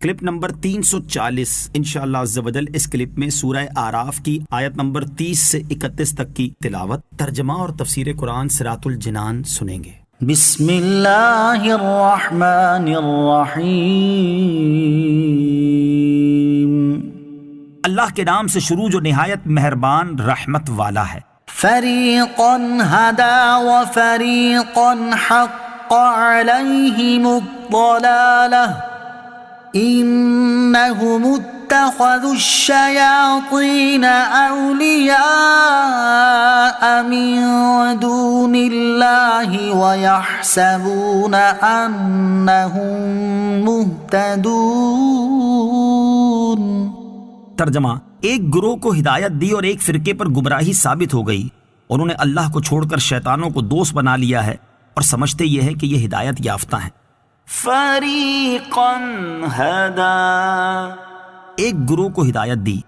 Clip number 340 انشاءاللہ عز و جل۔ اس کلپ میں سورہ اعراف کی آیت نمبر 30 سے 31 تک کی تلاوت، ترجمہ اور تفسیر قرآن صراط الجنان سنیں گے۔ بسم اللہ الرحمن الرحیم۔ اللہ کے نام سے شروع جو نہایت مہربان رحمت والا ہے۔ فریقا ہدا وفریقا حق علیہم الضلالہ انہم اتخذوا الشیاطین اولیاء من دون اللہ ویحسبون انہم مہتدون۔ ترجمہ: ایک گروہ کو ہدایت دی اور ایک فرقے پر گمراہی ثابت ہو گئی۔ انہوں نے اللہ کو چھوڑ کر شیطانوں کو دوست بنا لیا ہے اور سمجھتے یہ ہے کہ یہ ہدایت یافتہ ہیں۔ فریقا ہدا، ایک گروہ کو ہدایت دی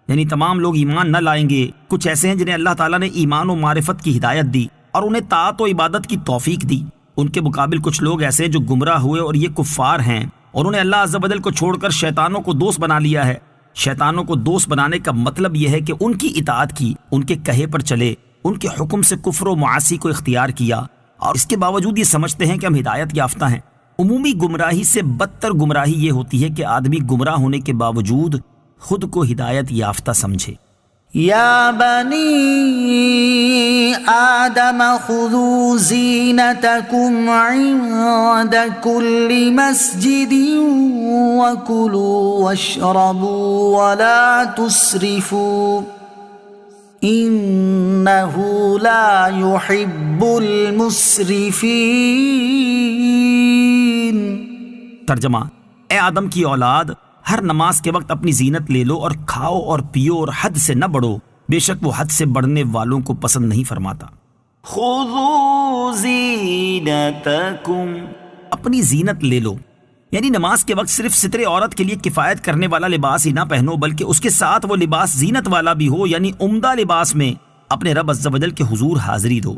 یعنی تمام لوگ ایمان نہ لائیں گے۔ کچھ ایسے ہیں جنہیں اللہ تعالیٰ نے ایمان و معرفت کی ہدایت دی اور انہیں طاعت و عبادت کی توفیق دی۔ ان کے مقابل کچھ لوگ ایسے ہیں جو گمراہ ہوئے اور یہ کفار ہیں۔ انہوں نے اللہ عز و جل کو چھوڑ کر شیطانوں کو دوست بنا لیا ہے۔ شیطانوں کو دوست بنانے کا مطلب یہ ہے کہ ان کی اطاعت کی، ان کے کہے پر چلے، ان کے حکم سے کفر و معاصی کو اختیار کیا، اور اس کے باوجود یہ سمجھتے ہیں کہ ہم ہدایت یافتہ ہیں۔ عمومی گمراہی سے بدتر گمراہی یہ ہوتی ہے کہ آدمی گمراہ ہونے کے باوجود خود کو ہدایت یافتہ سمجھے۔ یا بنی آدم خذوا زینتکم عند کل مسجد وکلوا واشربوا ولا تسرفوا انہ لا يحب المسرفین۔ ترجمہ: اے آدم کی اولاد، ہر نماز کے وقت اپنی زینت لے لو اور کھاؤ اور پیو اور حد سے نہ بڑھو، بے شک وہ حد سے بڑھنے والوں کو پسند نہیں فرماتا۔ خذوا زینتکم، اپنی زینت لے لو یعنی نماز کے وقت صرف ستر عورت کے لیے کفایت کرنے والا لباس ہی نہ پہنو، بلکہ اس کے ساتھ وہ لباس زینت والا بھی ہو، یعنی عمدہ لباس میں اپنے رب عز و جل کے حضور حاضری دو۔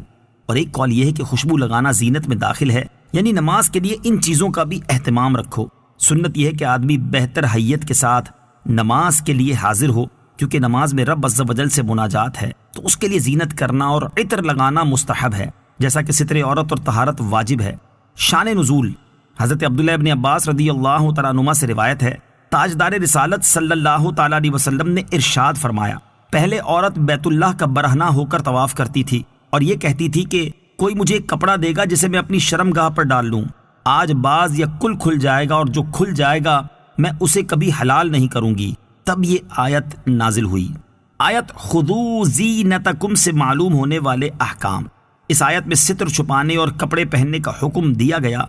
اور ایک قول یہ ہے کہ خوشبو لگانا زینت میں داخل ہے، یعنی نماز کے لیے ان چیزوں کا بھی اہتمام رکھو۔ سنت یہ ہے کہ آدمی بہتر حیت کے ساتھ نماز کے لیے حاضر ہو، کیونکہ نماز میں رب عز و جل سے مناجات ہے، تو اس کے لیے زینت کرنا اور عطر لگانا مستحب ہے، جیسا کہ ستر عورت اور طہارت واجب ہے۔ شان نزول: حضرت عبداللہ ابن عباس رضی اللہ تعالیٰ عنہما سے روایت ہے، تاجدار رسالت صلی اللہ تعالیٰ علیہ وسلم نے ارشاد فرمایا، پہلے عورت بیت اللہ کا برہنہ ہو کر طواف کرتی تھی اور یہ کہتی تھی کہ کوئی مجھے ایک کپڑا دے گا جسے میں اپنی شرمگاہ پر ڈال لوں۔ آج بعض یا کل کھل جائے گا، اور جو کھل جائے گا میں اسے کبھی حلال نہیں کروں گی۔ تب یہ آیت نازل ہوئی۔ آیت خذوا زینتکم سے معلوم ہونے والے احکام: اس آیت میں ستر چھپانے اور کپڑے پہننے کا حکم دیا گیا،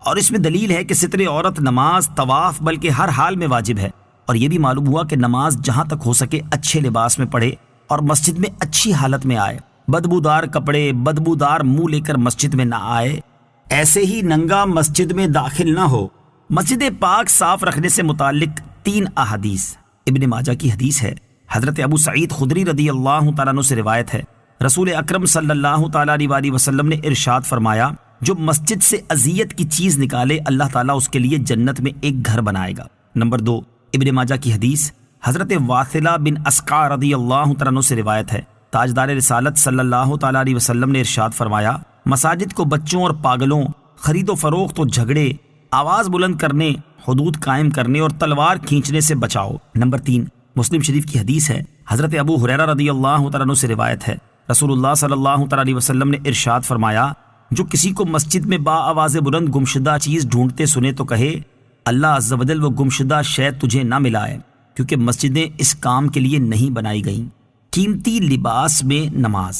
اور اس میں دلیل ہے کہ ستر عورت نماز، طواف بلکہ ہر حال میں واجب ہے۔ اور یہ بھی معلوم ہوا کہ نماز جہاں تک ہو سکے اچھے لباس میں پڑھے اور مسجد میں اچھی حالت میں آئے۔ بدبودار کپڑے، بدبودار منہ لے کر مسجد میں نہ آئے، ایسے ہی ننگا مسجد میں داخل نہ ہو۔ مسجد پاک صاف رکھنے سے متعلق 3 احادیث۔ ابن ماجہ کی حدیث ہے، حضرت ابو سعید خدری رضی اللہ تعالیٰ عنہ سے روایت ہے، رسول اکرم صلی اللہ تعالیٰ علیہ وسلم نے ارشاد فرمایا، جو مسجد سے اذیت کی چیز نکالے اللہ تعالیٰ اس کے لیے جنت میں ایک گھر بنائے گا۔ نمبر 2، ابن ماجہ کی حدیث، حضرت واثلہ بن اسقع رضی اللہ تعالیٰ عنہ سے روایت ہے، تاجدار رسالت صلی اللہ تعالیٰ علیہ وسلم نے ارشاد فرمایا، مساجد کو بچوں اور پاگلوں، خرید و فروخت و جھگڑے، آواز بلند کرنے، حدود قائم کرنے اور تلوار کھینچنے سے بچاؤ۔ نمبر 3، مسلم شریف کی حدیث ہے، حضرت ابو ہریرہ رضی اللہ تعالیٰ عنہ سے روایت ہے، رسول اللہ صلی اللہ تعالیٰ علیہ وسلم نے ارشاد فرمایا، جو کسی کو مسجد میں با آواز بلند گمشدہ چیز ڈھونڈتے سنے تو کہے، اللہ عز و جل وہ گمشدہ شے تجھے نہ ملائے، کیونکہ مسجدیں اس کام کے لیے نہیں بنائی گئیں۔ قیمتی لباس میں نماز: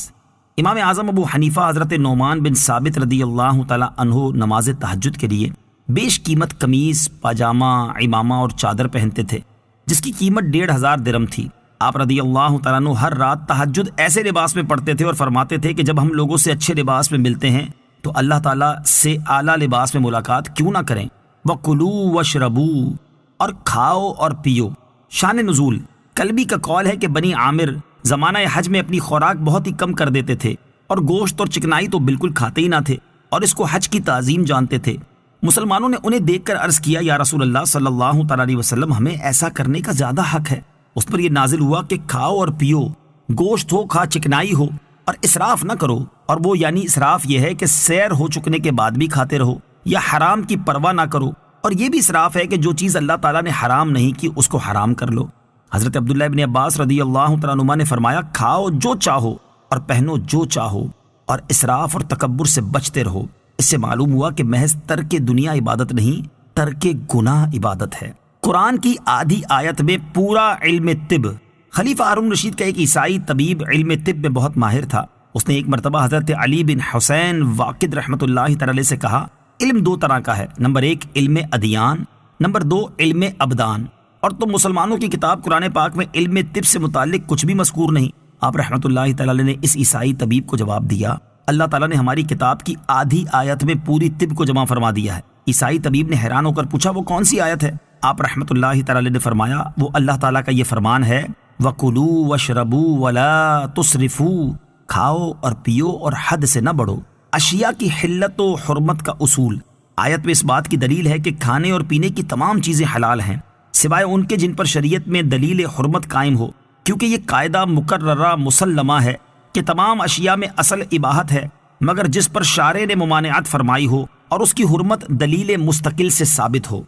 امام اعظم ابو حنیفہ حضرت نعمان بن ثابت رضی اللہ تعالیٰ عنہ نماز تہجد کے لیے بیش قیمت قمیص، پاجامہ، عمامہ اور چادر پہنتے تھے، جس کی قیمت 1500 درم تھی۔ آپ رضی اللہ تعالیٰ عنہ ہر رات تہجد ایسے لباس میں پڑھتے تھے اور فرماتے تھے کہ جب ہم لوگوں سے اچھے لباس میں ملتے ہیں تو اللہ تعالیٰ سے اعلیٰ لباس میں ملاقات کیوں نہ کریں۔ وَكُلُوا وَاشْرَبُوا، اور کھاؤ اور پیو۔ شان نزول: کلبی کا قول ہے کہ بنی عامر زمانہ حج میں اپنی خوراک بہت ہی کم کر دیتے تھے اور گوشت اور چکنائی تو بالکل کھاتے ہی نہ تھے، اور اس کو حج کی تعظیم جانتے تھے۔ مسلمانوں نے انہیں دیکھ کر عرض کیا یا رسول اللہ صلی اللہ تعالیٰ علیہ وسلم ہمیں ایسا کرنے کا زیادہ حق ہے۔ اس پر یہ نازل ہوا کہ کھاؤ اور پیو، گوشت ہو کھا چکنائی ہو، اور اسراف نہ کرو۔ اور وہ یعنی اسراف یہ ہے کہ سیر ہو چکنے کے بعد بھی کھاتے رہو، یا حرام کی پرواہ نہ کرو، اور یہ بھی اسراف ہے کہ جو چیز اللہ تعالیٰ نے حرام نہیں کی اس کو حرام کر لو۔ حضرت عبداللہ ابن عباس رضی اللہ تعالیٰ عنہما نے فرمایا کھاؤ جو چاہو اور پہنو جو چاہو، اور اسراف اور تکبر سے بچتے رہو۔ اس سے معلوم ہوا کہ محض ترک دنیا عبادت نہیں، ترک گناہ عبادت ہے۔ قرآن کی آدھی آیت میں پورا علم طب۔ خلیفہ ہارون رشید کا ایک عیسائی طبیب علم طب میں بہت ماہر تھا۔ اس نے ایک مرتبہ حضرت علی بن حسین واقد رحمۃ اللہ تعالی سے کہا علم دو طرح کا ہے، نمبر 1 علم ادیان، نمبر 2 علم ابدان، اور تم مسلمانوں کی کتاب قرآن پاک میں علم طب سے متعلق کچھ بھی مذکور نہیں۔ آپ رحمۃ اللہ تعالی نے اس عیسائی طبیب کو جواب دیا اللہ تعالیٰ نے ہماری کتاب کی آدھی آیت میں پوری طب کو جمع فرما دیا ہے۔ عیسائی طبیب نے حیران ہو کر پوچھا وہ کون سی آیت ہے؟ آپ رحمۃ اللہ تعالی نے فرمایا وہ اللہ تعالیٰ کا یہ فرمان ہے وَكُلُوا وَاشْرَبُوا وَلَا تُسْرِفُوا، کھاؤ اور پیو اور حد سے نہ بڑھو۔ اشیاء کی حلت و حرمت کا اصول۔ آیت میں اس بات کی دلیل ہے کہ کھانے اور پینے کی تمام چیزیں حلال ہیں سوائے ان کے جن پر شریعت میں دلیل حرمت قائم ہو، کیونکہ یہ قاعدہ مقررہ مسلمہ ہے کہ تمام اشیاء میں اصل اباحت ہے مگر جس پر شارع نے ممانعت فرمائی ہو اور اس کی حرمت دلیل مستقل سے ثابت ہو۔